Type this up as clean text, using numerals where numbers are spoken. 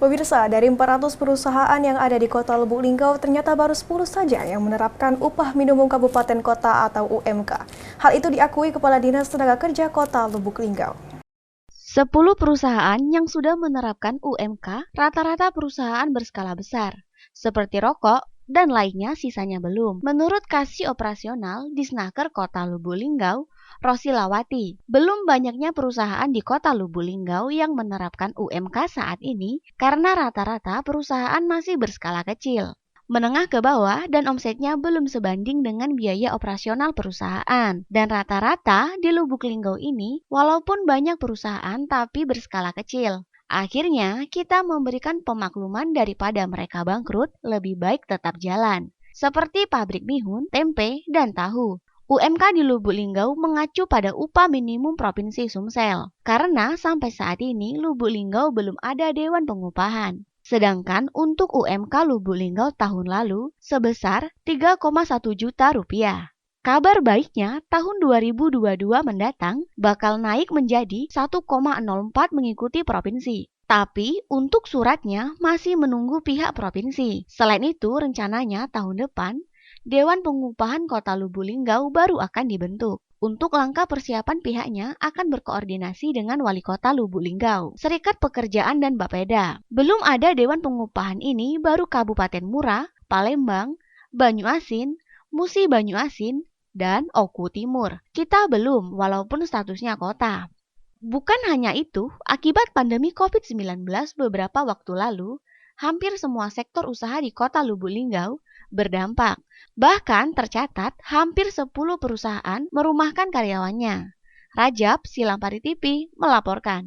Pemirsa, dari 400 perusahaan yang ada di Kota Lubuk Linggau, ternyata baru 10 saja yang menerapkan upah minimum kabupaten kota atau UMK. Hal itu diakui Kepala Dinas Tenaga Kerja Kota Lubuk Linggau. 10 perusahaan yang sudah menerapkan UMK, rata-rata perusahaan berskala besar, seperti rokok, dan lainnya sisanya belum. Menurut Kasih Operasional Disnaker Kota Lubuk Linggau, Rosilawati, belum banyaknya perusahaan di Kota Lubuk Linggau yang menerapkan UMK saat ini karena rata-rata perusahaan masih berskala kecil, menengah ke bawah, dan omsetnya belum sebanding dengan biaya operasional perusahaan. Dan rata-rata di Lubuk Linggau ini, walaupun banyak perusahaan tapi berskala kecil. Akhirnya, kita memberikan pemakluman daripada mereka bangkrut, lebih baik tetap jalan. Seperti pabrik bihun, tempe, dan tahu. UMK di Lubuk Linggau mengacu pada upah minimum Provinsi Sumsel. Karena sampai saat ini Lubuk Linggau belum ada Dewan Pengupahan. Sedangkan untuk UMK Lubuk Linggau tahun lalu sebesar 3,1 juta rupiah. Kabar baiknya, tahun 2022 mendatang bakal naik menjadi 1,04 mengikuti provinsi. Tapi untuk suratnya masih menunggu pihak provinsi. Selain itu, rencananya tahun depan, Dewan Pengupahan Kota Lubuk Linggau baru akan dibentuk. Untuk langkah persiapan pihaknya akan berkoordinasi dengan Wali Kota Lubuk Linggau, Serikat Pekerjaan dan Bapeda. Belum ada Dewan Pengupahan ini baru Kabupaten Mura, Palembang, Banyuasin, Musi Banyuasin, dan Oku Timur. Kita belum, walaupun statusnya kota. Bukan hanya itu, akibat pandemi COVID-19 beberapa waktu lalu, hampir semua sektor usaha di Kota Lubuk Linggau berdampak. Bahkan tercatat hampir 10 perusahaan merumahkan karyawannya. Rajab, Silampari TV, melaporkan.